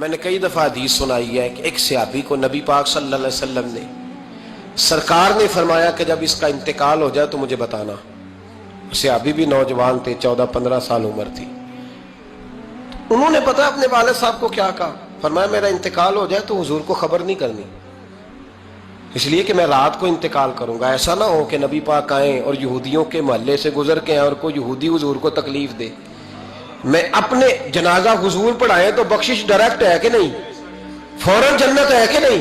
میں نے کئی دفعہ حدیث سنائی ہے کہ ایک صحابی کو نبی پاک صلی اللہ علیہ وسلم نے سرکار نے فرمایا کہ جب اس کا انتقال ہو جائے تو مجھے بتانا. صحابی بھی نوجوان تھے، 14-15 سال عمر تھی. انہوں نے پتا اپنے والد صاحب کو کیا کہا، فرمایا میرا انتقال ہو جائے تو حضور کو خبر نہیں کرنی، اس لیے کہ میں رات کو انتقال کروں گا. ایسا نہ ہو کہ نبی پاک آئیں اور یہودیوں کے محلے سے گزر کے آئیں اور کوئی یہودی حضور کو تکلیف دے. میں اپنے جنازہ حضور پڑھائیں تو بخشش ڈائریکٹ ہے کہ نہیں، فوراً جنت ہے کہ نہیں.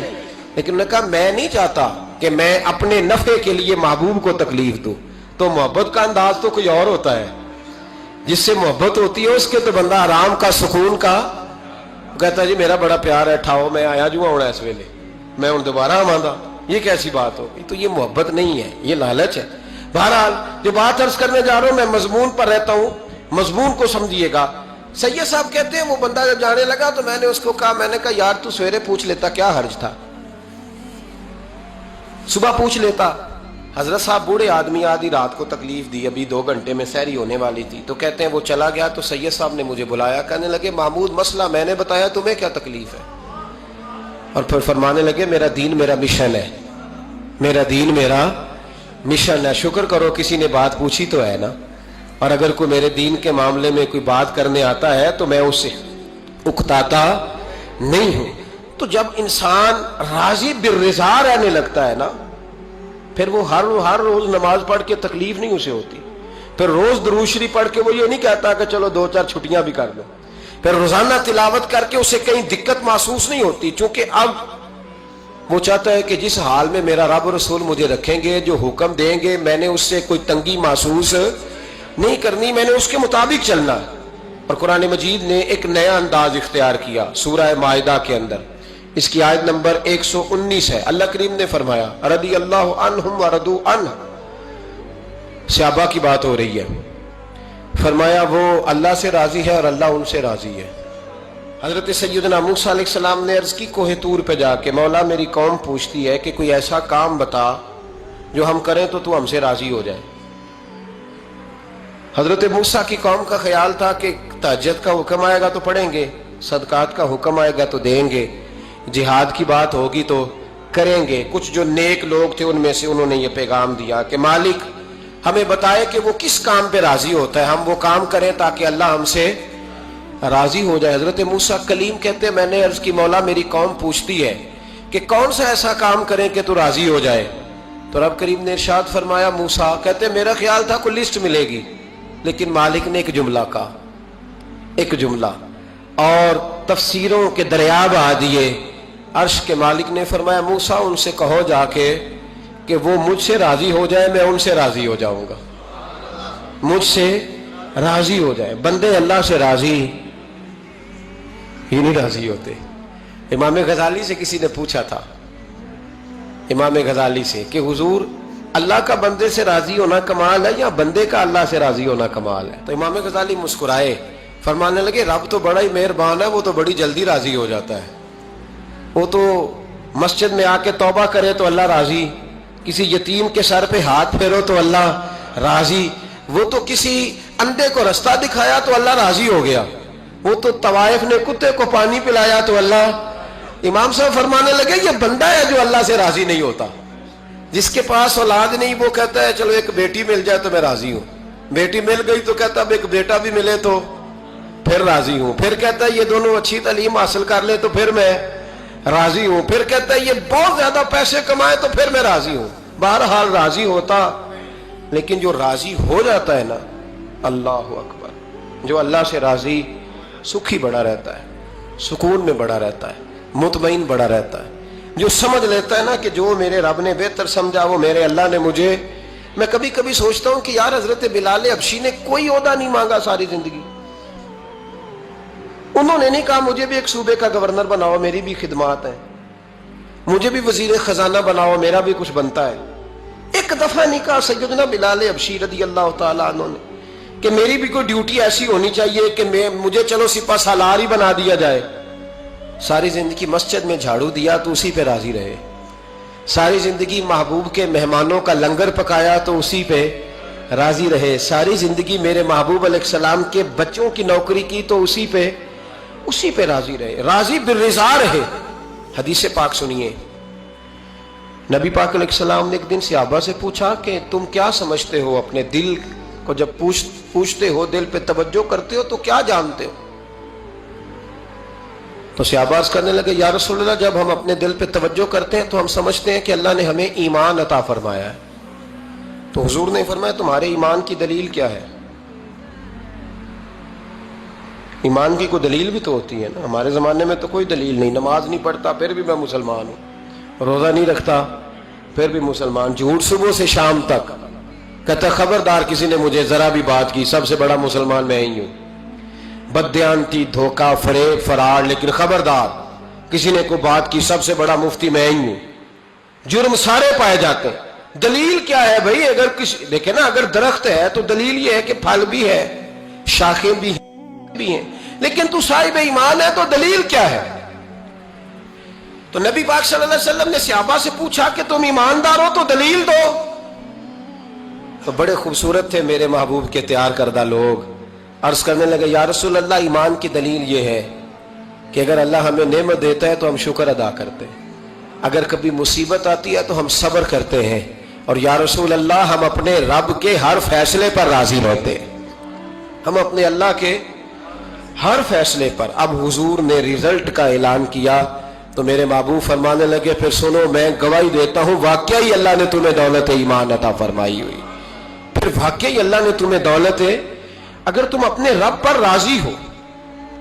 لیکن انہوں نے کہا میں نہیں چاہتا کہ میں اپنے نفع کے لیے محبوب کو تکلیف دوں. تو محبت کا انداز تو کوئی اور ہوتا ہے. جس سے محبت ہوتی ہے اس کے تو بندہ آرام کا، سکون کا کہتا ہے جی میرا بڑا پیار ہے، ٹھاؤ میں آیا جو ہونا اس ویلے، میں ہوں دوبارہ آماندہ. یہ کیسی بات ہوگی؟ تو یہ محبت نہیں ہے، یہ لالچ ہے. بہرحال جو بات عرض کرنے جا رہا ہوں، میں مضمون پر رہتا ہوں، مضمون کو سمجھیے گا. سید صاحب کہتے ہیں وہ بندہ جب جانے لگا تو میں نے اس کو کہا، میں نے کہا یار تو سویرے پوچھ لیتا، کیا حرج تھا، صبح پوچھ لیتا. حضرت صاحب بوڑھے آدمی، آدھی رات کو تکلیف دی، ابھی 2 گھنٹے میں سحری ہونے والی تھی. تو کہتے ہیں وہ چلا گیا تو سید صاحب نے مجھے بلایا، کہنے لگے محمود مسئلہ میں نے بتایا، تمہیں کیا تکلیف ہے؟ اور پھر فرمانے لگے میرا دین میرا مشن ہے، میرا دین میرا مشن ہے. شکر کرو کسی نے بات پوچھی تو ہے نا. اور اگر کوئی میرے دین کے معاملے میں کوئی بات کرنے آتا ہے تو میں اس سے اکتاتا نہیں ہوں. تو جب انسان راضی بالرضا رہنے لگتا ہے نا، پھر وہ ہر روز نماز پڑھ کے تکلیف نہیں اسے ہوتی. پھر روز درود شریف پڑھ کے وہ یہ نہیں کہتا کہ چلو 2-4 چھٹیاں بھی کر دو. پھر روزانہ تلاوت کر کے اسے کہیں دقت محسوس نہیں ہوتی، چونکہ اب وہ چاہتا ہے کہ جس حال میں میرا رب رسول مجھے رکھیں گے، جو حکم دیں گے، میں نے اس سے کوئی تنگی محسوس نہیں کرنی، میں نے اس کے مطابق چلنا. اور قرآن مجید نے ایک نیا انداز اختیار کیا سورہ مائدہ کے اندر. اس کی آیت نمبر 119 ہے. اللہ کریم نے فرمایا رضی اللہ عنہم ورضوا عنہ، صحابہ کی بات ہو رہی ہے. فرمایا وہ اللہ سے راضی ہے اور اللہ ان سے راضی ہے. حضرت سیدنا موسیٰ علیہ السلام نے عرض کی کوہ طور پہ جا کے، مولا میری قوم پوچھتی ہے کہ کوئی ایسا کام بتا جو ہم کریں تو ہم سے راضی ہو جائے. حضرت موسیٰ کی قوم کا خیال تھا کہ تہجد کا حکم آئے گا تو پڑھیں گے، صدقات کا حکم آئے گا تو دیں گے، جہاد کی بات ہوگی تو کریں گے. کچھ جو نیک لوگ تھے ان میں سے انہوں نے یہ پیغام دیا کہ مالک ہمیں بتائے کہ وہ کس کام پہ راضی ہوتا ہے، ہم وہ کام کریں تاکہ اللہ ہم سے راضی ہو جائے. حضرت موسیٰ کلیم کہتے ہیں میں نے عرض کی مولا میری قوم پوچھتی ہے کہ کون سا ایسا کام کریں کہ تو راضی ہو جائے. تو رب کریم نے ارشاد فرمایا موسیٰ، کہتے ہیں میرا خیال تھا کوئی لسٹ ملے گی، لیکن مالک نے ایک جملہ کہا، ایک جملہ، اور تفسیروں کے دریا بہا دیے. عرش کے مالک نے فرمایا موسیٰ ان سے کہو جا کے کہ وہ مجھ سے راضی ہو جائے، میں ان سے راضی ہو جاؤں گا. مجھ سے راضی ہو جائے. بندے اللہ سے راضی ہی نہیں راضی ہوتے. امام غزالی سے کسی نے پوچھا تھا، امام غزالی سے، کہ حضور اللہ کا بندے سے راضی ہونا کمال ہے یا بندے کا اللہ سے راضی ہونا کمال ہے؟ تو امام غزالی مسکرائے، فرمانے لگے رب تو بڑا ہی مہربان ہے، وہ تو بڑی جلدی راضی ہو جاتا ہے. وہ تو مسجد میں آ کے توبہ کرے تو اللہ راضی، کسی یتیم کے سر پہ ہاتھ پھیرو تو اللہ راضی، وہ تو کسی اندھے کو رستہ دکھایا تو اللہ راضی ہو گیا، وہ تو طوائف نے کتے کو پانی پلایا تو اللہ. امام صاحب فرمانے لگے یہ بندہ ہے جو اللہ سے راضی نہیں ہوتا. جس کے پاس اولاد نہیں وہ کہتا ہے چلو ایک بیٹی مل جائے تو میں راضی ہوں، بیٹی مل گئی تو کہتا اب ایک بیٹا بھی ملے تو پھر راضی ہوں، پھر کہتا ہے یہ دونوں اچھی تعلیم حاصل کر لے تو پھر میں راضی ہوں، پھر کہتا ہے یہ بہت زیادہ پیسے کمائے تو پھر میں راضی ہوں. بہرحال راضی ہوتا، لیکن جو راضی ہو جاتا ہے نا، اللہ اکبر، جو اللہ سے راضی سکھی بڑا رہتا ہے، سکون میں بڑا رہتا ہے، مطمئن بڑا رہتا ہے. جو سمجھ لیتا ہے نا کہ جو میرے رب نے بہتر سمجھا وہ میرے اللہ نے مجھے. میں کبھی کبھی سوچتا ہوں کہ یار حضرت بلال حبشی نے کوئی عہدہ نہیں مانگا ساری زندگی. انہوں نے نہیں کہا مجھے بھی ایک صوبے کا گورنر بناؤ میری بھی خدمات ہیں، مجھے بھی وزیر خزانہ بناؤ میرا بھی کچھ بنتا ہے. ایک دفعہ نہیں کہا سیدنا بلال حبشی رضی اللہ تعالیٰ عنہ نے کہ میری بھی کوئی ڈیوٹی ایسی ہونی چاہیے کہ مجھے چلو سپہ سالار ہی بنا دیا جائے. ساری زندگی مسجد میں جھاڑو دیا تو اسی پہ راضی رہے، ساری زندگی محبوب کے مہمانوں کا لنگر پکایا تو اسی پہ راضی رہے، ساری زندگی میرے محبوب علیہ السلام کے بچوں کی نوکری کی تو اسی پہ اسی پہ راضی رہے، راضی بالرضا رہے۔ حدیث پاک سنیے، نبی پاک علیہ السلام نے ایک دن صحابہ سے پوچھا کہ تم کیا سمجھتے ہو، اپنے دل کو جب پوچھتے ہو، دل پہ توجہ کرتے ہو تو کیا جانتے ہو؟ تو صحابہ عرض کرنے لگے یا رسول اللہ، جب ہم اپنے دل پہ توجہ کرتے ہیں تو ہم سمجھتے ہیں کہ اللہ نے ہمیں ایمان عطا فرمایا ہے۔ تو حضور نے فرمایا تمہارے ایمان کی دلیل کیا ہے؟ ایمان کی کوئی دلیل بھی تو ہوتی ہے نا۔ ہمارے زمانے میں تو کوئی دلیل نہیں، نماز نہیں پڑھتا پھر بھی میں مسلمان ہوں، روزہ نہیں رکھتا پھر بھی مسلمان، جھوٹ صبح سے شام تک، کہتا خبردار کسی نے مجھے ذرا بھی بات کی سب سے بڑا مسلمان میں ہی ہوں، بددیانتی، دھوکہ، فریب، فرار، لیکن خبردار کسی نے کوئی بات کی سب سے بڑا مفتی میں ہی ہوں۔ جرم سارے پائے جاتے ہیں، دلیل کیا ہے بھائی؟ اگر کسی دیکھیں نا، اگر درخت ہے تو دلیل یہ ہے کہ پھل بھی ہے، شاخیں بھی ہیں، لیکن تو صاحب ایمان ہے تو دلیل کیا ہے؟ تو نبی پاک صلی اللہ علیہ وسلم نے صحابہ سے پوچھا کہ تم ایماندار ہو تو دلیل دو۔ تو بڑے خوبصورت تھے میرے محبوب کے تیار کردہ لوگ، عرض کرنے لگے یا رسول اللہ، ایمان کی دلیل یہ ہے کہ اگر اللہ ہمیں نعمت دیتا ہے تو ہم شکر ادا کرتے ہیں، اگر کبھی مصیبت آتی ہے تو ہم صبر کرتے ہیں، اور یا رسول اللہ ہم اپنے رب کے ہر فیصلے پر راضی رہتے ہیں، ہم اپنے اللہ کے ہر فیصلے پر۔ اب حضور نے رزلٹ کا اعلان کیا تو میرے محبوب فرمانے لگے پھر سنو، میں گواہی دیتا ہوں واقعی اللہ نے تمہیں دولت ایمان عطا فرمائی ہوئی، پھر واقعی اللہ نے تمہیں دولت، اگر تم اپنے رب پر راضی ہو،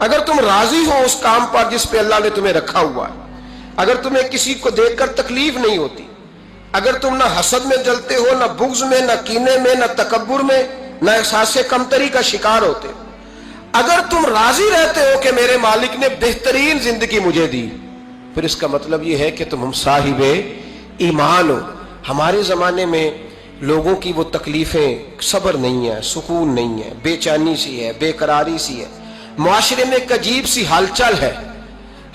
اگر تم راضی ہو اس کام پر جس پہ اللہ نے تمہیں رکھا ہوا ہے، اگر تمہیں کسی کو دیکھ کر تکلیف نہیں ہوتی، اگر تم نہ حسد میں جلتے ہو، نہ بغض میں، نہ کینے میں، نہ تکبر میں، نہ احساس کمتری کا شکار ہوتے ہو، اگر تم راضی رہتے ہو کہ میرے مالک نے بہترین زندگی مجھے دی، پھر اس کا مطلب یہ ہے کہ تم صاحب ایمان ہو۔ ہمارے زمانے میں لوگوں کی وہ تکلیفیں، صبر نہیں ہے، سکون نہیں ہے، بے چینی سی ہے، بے قراری سی ہے، معاشرے میں ایک عجیب سی ہلچل ہے،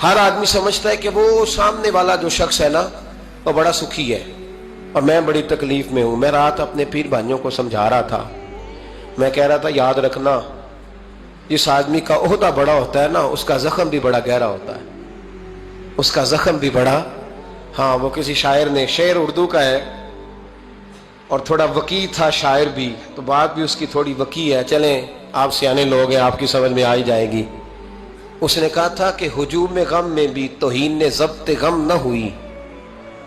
ہر آدمی سمجھتا ہے کہ وہ سامنے والا جو شخص ہے نا وہ بڑا سکھی ہے اور میں بڑی تکلیف میں ہوں۔ میں رات اپنے پیر بھائیوں کو سمجھا رہا تھا، میں کہہ رہا تھا یاد رکھنا جس آدمی کا عہدہ بڑا ہوتا ہے نا اس کا زخم بھی بڑا گہرا ہوتا ہے، اس کا زخم بھی بڑا، ہاں وہ کسی شاعر نے، شعر اردو کا ہے اور تھوڑا وقی تھا شاعر بھی، تو بات بھی اس کی تھوڑی وقی ہے، چلیں آپ سیانے لوگ ہیں آپ کی سمجھ میں آ ہی جائے گی۔ اس نے کہا تھا کہ ہجوم غم میں بھی توہین ضبط غم نہ ہوئی،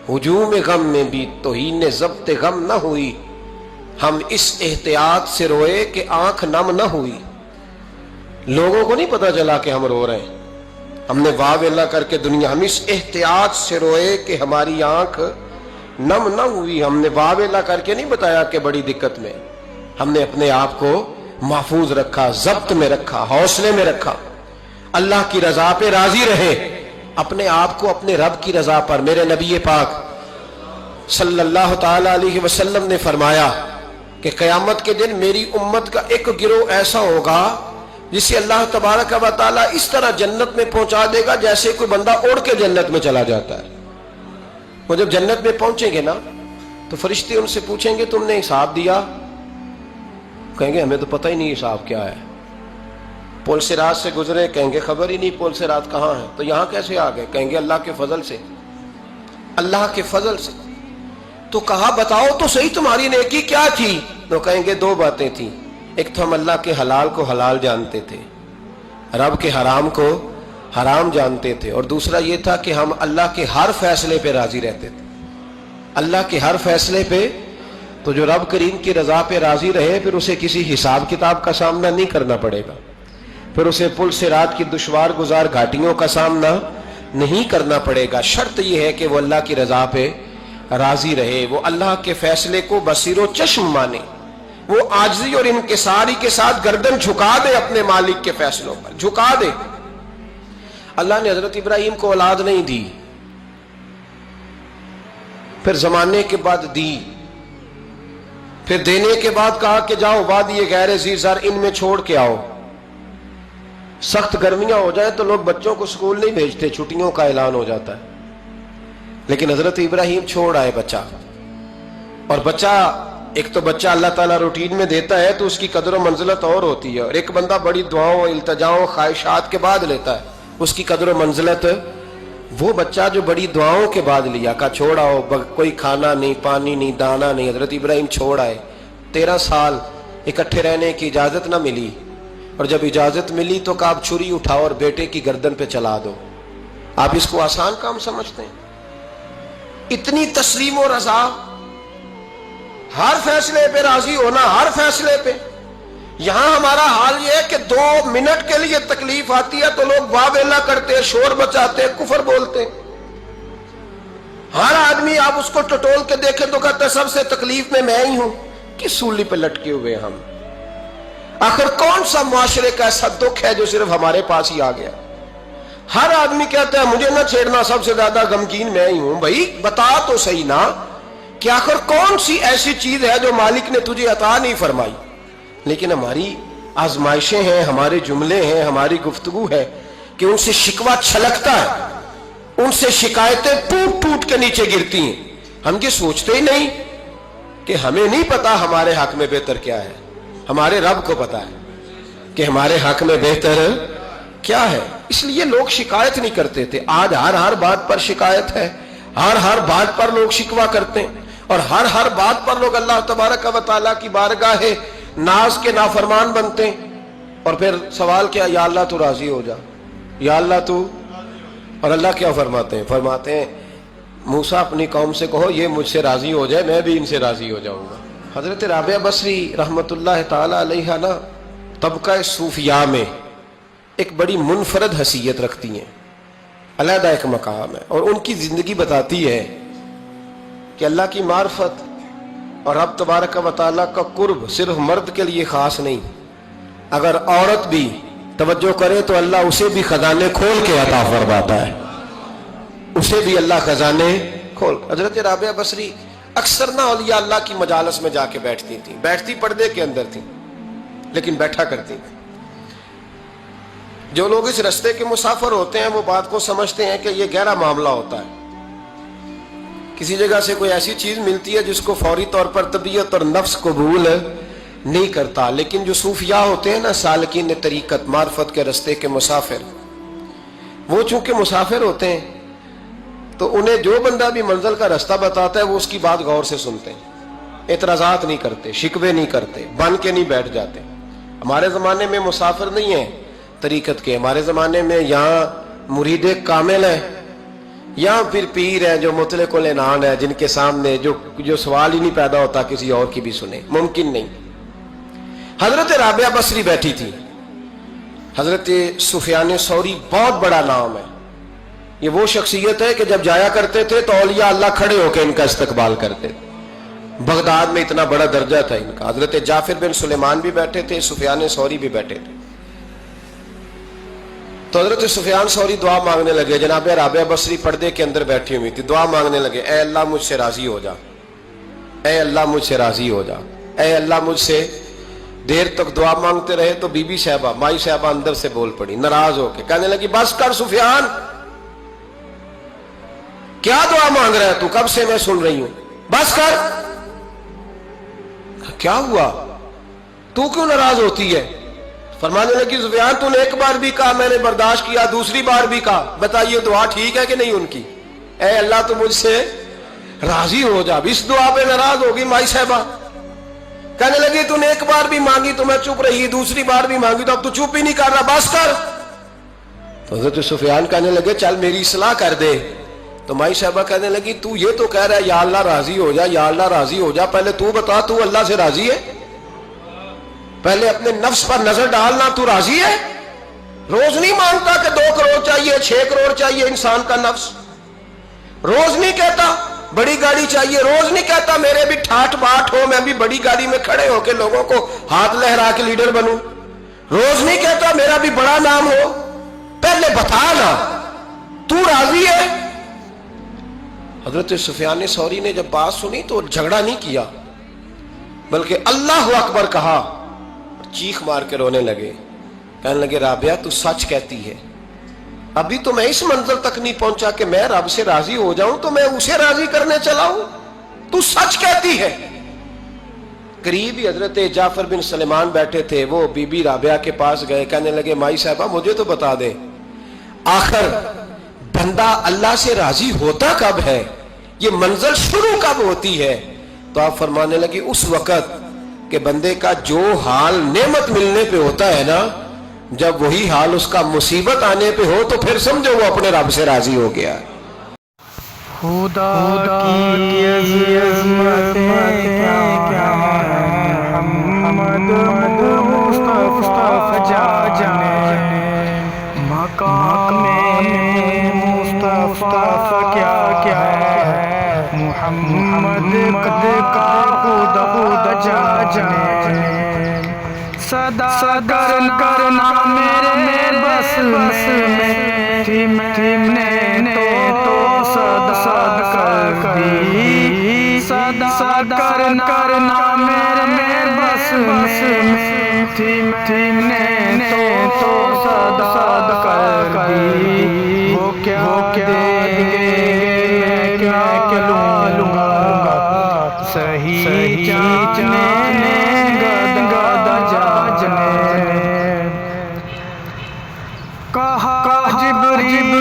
ہجوم غم میں بھی توہین ضبط غم نہ ہوئی، ہم اس احتیاط سے روئے کہ آنکھ نم نہ ہوئی۔ لوگوں کو نہیں پتا چلا کہ ہم رو رہے ہیں، ہم نے واہ ویلا کر کے دنیا، ہم اس احتیاط سے روئے کہ ہماری آنکھ نم نہ ہوئی، ہم نے واہ ویلا کر کے نہیں بتایا کہ بڑی دقت میں، ہم نے اپنے آپ کو محفوظ رکھا، ضبط میں رکھا، حوصلے میں رکھا، اللہ کی رضا پہ راضی رہے، اپنے آپ کو اپنے رب کی رضا پر۔ میرے نبی پاک صلی اللہ تعالی علیہ وسلم نے فرمایا کہ قیامت کے دن میری امت کا ایک گروہ ایسا ہوگا جسے اللہ تبارک و تعالیٰ اس طرح جنت میں پہنچا دے گا جیسے کوئی بندہ اڑ کے جنت میں چلا جاتا ہے۔ وہ جب جنت میں پہنچیں گے نا تو فرشتے ان سے پوچھیں گے تم نے حساب دیا؟ کہیں گے ہمیں تو پتہ ہی نہیں حساب کیا ہے۔ پل سے رات سے گزرے، کہیں گے خبر ہی نہیں پل سے رات کہاں ہے، تو یہاں کیسے آ گئے؟ کہیں گے اللہ کے فضل سے، اللہ کے فضل سے۔ تو کہا بتاؤ تو صحیح تمہاری نیکی کیا تھی؟ تو کہیں گے دو باتیں تھیں، ایک تو ہم اللہ کے حلال کو حلال جانتے تھے، رب کے حرام کو حرام جانتے تھے، اور دوسرا یہ تھا کہ ہم اللہ کے ہر فیصلے پہ راضی رہتے تھے، اللہ کے ہر فیصلے پہ۔ تو جو رب کریم کی رضا پہ راضی رہے پھر اسے کسی حساب کتاب کا سامنا نہیں کرنا پڑے گا، پھر اسے پل سے رات کی دشوار گزار گھاٹیوں کا سامنا نہیں کرنا پڑے گا۔ شرط یہ ہے کہ وہ اللہ کی رضا پہ راضی رہے، وہ اللہ کے فیصلے کو بصیر و چشم مانے، وہ عاجزی اور انکساری کے ساتھ گردن جھکا دے، اپنے مالک کے فیصلوں پر جھکا دے۔ اللہ نے حضرت ابراہیم کو اولاد نہیں دی، پھر زمانے کے بعد دی، پھر دینے کے بعد کہا کہ جاؤ وادی غیر ذی زرع ان میں چھوڑ کے آؤ۔ سخت گرمیاں ہو جائیں تو لوگ بچوں کو اسکول نہیں بھیجتے، چھٹیوں کا اعلان ہو جاتا ہے، لیکن حضرت ابراہیم چھوڑ آئے بچہ، اور بچہ ایک تو بچہ اللہ تعالیٰ روٹین میں دیتا ہے تو اس کی قدر و منزلت اور ہوتی ہے، اور ایک بندہ بڑی دعاؤں التجاؤں خواہشات کے بعد لیتا ہے، اس کی قدر و منزلت۔ وہ بچہ جو بڑی دعاؤں کے بعد لیا، کہا چھوڑ آؤ، کوئی کھانا نہیں، پانی نہیں، دانا نہیں، حضرت ابراہیم چھوڑ آئے، 13 سال اکٹھے رہنے کی اجازت نہ ملی، اور جب اجازت ملی تو کہا اب چھری اٹھاؤ اور بیٹے کی گردن پہ چلا دو۔ آپ اس کو آسان کام سمجھتے ہیں؟ اتنی تسلیم و رضا، ہر فیصلے پہ راضی ہونا، ہر فیصلے پہ۔ یہاں ہمارا حال یہ ہے کہ 2 منٹ کے لیے تکلیف آتی ہے تو لوگ واہ ویلا کرتے، شور بچاتے، کفر بولتے۔ ہر آدمی آپ اس کو ٹٹول کے دیکھیں تو کہتا ہے سب سے تکلیف میں ہی ہوں۔ کس سولی پہ لٹکے ہوئے ہم؟ آخر کون سا معاشرے کا ایسا دکھ ہے جو صرف ہمارے پاس ہی آ گیا؟ ہر آدمی کہتا ہے مجھے نہ چھیڑنا، سب سے زیادہ غمگین میں ہی ہوں۔ بھائی بتا تو صحیح نا کہ آخر کون سی ایسی چیز ہے جو مالک نے تجھے عطا نہیں فرمائی؟ لیکن ہماری آزمائشیں ہیں، ہمارے جملے ہیں، ہماری گفتگو ہے کہ ان سے شکوہ چھلکتا ہے، ان سے شکایتیں ٹوٹ ٹوٹ کے نیچے گرتی ہیں۔ ہم یہ سوچتے ہی نہیں کہ ہمیں نہیں پتا ہمارے حق میں بہتر کیا ہے، ہمارے رب کو پتا ہے کہ ہمارے حق میں بہتر کیا ہے۔ اس لیے لوگ شکایت نہیں کرتے تھے، آج ہر بات پر شکایت ہے، ہر بات پر لوگ شکوہ کرتے ہیں، اور ہر بات پر لوگ اللہ تبارک و تعالیٰ کی بارگاہ ناز کے نافرمان بنتے ہیں۔ اور پھر سوال کیا، یا اللہ تو راضی ہو جا، یا اللہ تو۔ اور اللہ کیا فرماتے ہیں؟ فرماتے ہیں موسیٰ اپنی قوم سے کہو یہ مجھ سے راضی ہو جائے، میں بھی ان سے راضی ہو جاؤں گا۔ حضرت رابعہ بصری رحمت اللہ تعالی علیہ نا طبقہ صوفیاء میں ایک بڑی منفرد حیثیت رکھتی ہیں، علیحدہ ایک مقام ہے، اور ان کی زندگی بتاتی ہے کہ اللہ کی معرفت اور رب تبارک و تعالیٰ کا قرب صرف مرد کے لیے خاص نہیں، اگر عورت بھی توجہ کرے تو اللہ اسے بھی خزانے کھول کے عطا فرماتا ہے، اسے بھی اللہ خزانے کھول۔ حضرت رابعہ بصری اکثر نہ اولیاء اللہ کی مجالس میں جا کے بیٹھتی تھیں، بیٹھتی پردے کے اندر تھیں لیکن بیٹھا کرتی تھیں۔ جو لوگ اس رستے کے مسافر ہوتے ہیں وہ بات کو سمجھتے ہیں کہ یہ گہرا معاملہ ہوتا ہے، کسی جگہ سے کوئی ایسی چیز ملتی ہے جس کو فوری طور پر طبیعت اور نفس قبول نہیں کرتا، لیکن جو صوفیاء ہوتے ہیں نا، سالکین طریقت، معرفت کے رستے کے مسافر، وہ چونکہ مسافر ہوتے ہیں تو انہیں جو بندہ بھی منزل کا رستہ بتاتا ہے وہ اس کی بات غور سے سنتے ہیں، اعتراضات نہیں کرتے، شکوے نہیں کرتے، بن کے نہیں بیٹھ جاتے۔ ہمارے زمانے میں مسافر نہیں ہیں طریقت کے، ہمارے زمانے میں یہاں مرید کامل ہیں یا پھر پیر ہیں جو مطلق العنان ہے، جن کے سامنے جو سوال ہی نہیں پیدا ہوتا کسی اور کی بھی سنے، ممکن نہیں۔ حضرت رابعہ بصری بیٹھی تھی، حضرت سفیان ثوری بہت بڑا نام ہے، یہ وہ شخصیت ہے کہ جب جایا کرتے تھے تو اولیاء اللہ کھڑے ہو کے ان کا استقبال کرتے تھے، بغداد میں اتنا بڑا درجہ تھا ان کا۔ حضرت جعفر بن سلیمان بھی بیٹھے تھے، سفیان ثوری بھی بیٹھے تھے۔ تو حضرت سفیان ثوری دعا مانگنے لگے، جناب رابعہ بصری پردے کے اندر بیٹھی ہوئی تھی، دعا مانگنے لگے، اے اللہ مجھ سے راضی ہو جا، اے اللہ مجھ سے راضی ہو جا، اے اللہ مجھ سے۔ دیر تک دعا مانگتے رہے تو بی بی صاحبہ، مائی صاحبہ اندر سے بول پڑی ناراض ہو کے، کہنے لگی بس کر سفیان، کیا دعا مانگ رہا ہے تو، کب سے میں سن رہی ہوں، بس کر۔ کیا ہوا، تو کیوں ناراض ہوتی ہے؟ فرمانے لگی سفیان تو نے ایک بار بھی کہا میں نے برداشت کیا، دوسری بار بھی کہا، بتائیے دعا ٹھیک ہے کہ نہیں ان کی؟ اے اللہ تو مجھ سے راضی ہو جا، اس دعا پہ ناراض ہوگی مائی صاحبہ۔ کہنے لگی تو نے ایک بار بھی مانگی تو میں چپ رہی، دوسری بار بھی مانگی تو اب تو چپ ہی نہیں کر رہا، بس کر۔ تو حضرت سفیان کہنے لگے چل میری اصلاح کر دے۔ تو مائی صاحبہ کہنے لگی تو یہ تو کہہ رہا ہے یا اللہ راضی ہو جا، یا اللہ راضی ہو جا، پہلے تو بتا تو اللہ سے راضی ہے؟ پہلے اپنے نفس پر نظر ڈالنا، تو راضی ہے؟ روز نہیں مانگتا کہ 2 کروڑ چاہیے، 6 کروڑ چاہیے، انسان کا نفس روز نہیں کہتا بڑی گاڑی چاہیے، روز نہیں کہتا میرے بھی ٹھاٹ باٹ ہو، میں بھی بڑی گاڑی میں کھڑے ہو کے لوگوں کو ہاتھ لہرا کے لیڈر بنوں، روز نہیں کہتا میرا بھی بڑا نام ہو۔ پہلے بتا نا تو راضی ہے؟ حضرت سفیان ثوری نے جب بات سنی تو جھگڑا نہیں کیا بلکہ اللہ اکبر کہا، چیخ مار کے رونے لگے، کہنے لگے رابعہ تو سچ کہتی ہے، ابھی تو میں اس منزل تک نہیں پہنچا کہ میں رب سے راضی ہو جاؤں تو میں اسے راضی کرنے چلا ہوں، تو سچ کہتی ہے۔ قریب ہی حضرت جعفر بن سلیمان بیٹھے تھے، وہ بی بی رابعہ کے پاس گئے، کہنے لگے مائی صاحبہ مجھے تو بتا دیں آخر بندہ اللہ سے راضی ہوتا کب ہے، یہ منزل شروع کب ہوتی ہے؟ تو آپ فرمانے لگے اس وقت کہ بندے کا جو حال نعمت ملنے پہ ہوتا ہے نا، جب وہی حال اس کا مصیبت آنے پہ ہو تو پھر سمجھو وہ اپنے رب سے راضی ہو گیا۔ خدا کی عظمتیں کیا محمد مصطفیٰ جانے، مقام مصطفیٰ کیا ہے، محمد کا خدا جانے، صدا کرنا میرے بس میں تھی، میں تو صد کر دی، صدا کرنا میرے بس میں تھی، میں تو صد کر دی، وہ کیا دیں گے میں کیا لوں گا، صحیح جانے گدا جانے، کہا جبریل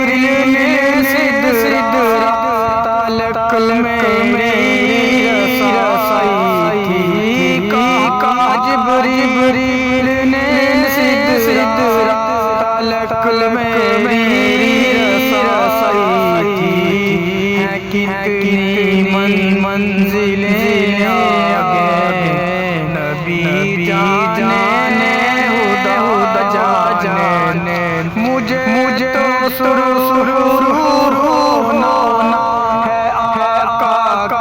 نے سدرہ تلک میری رسائی تھی، کہا جبریل نے سدرہ تلک میری رسائی تھی، ہے کتنی منزلیں آگے نبی جانے، خدا جانے، مجھے تو سرور ہونا ہے آقا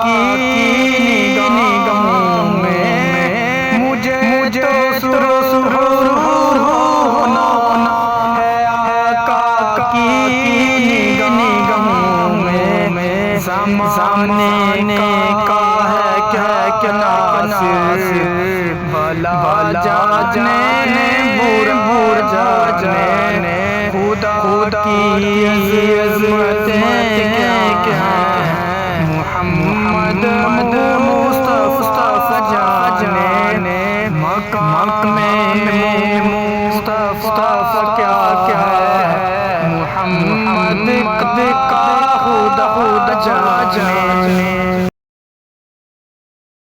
کی نگاہوں میں، مجھے تو سرور ہونا ہے آقا کی نگاہوں میں، زمانے کا ہے کیا ناصر، بھلا جانے بور جانے، خدا کی عظمتیں کیا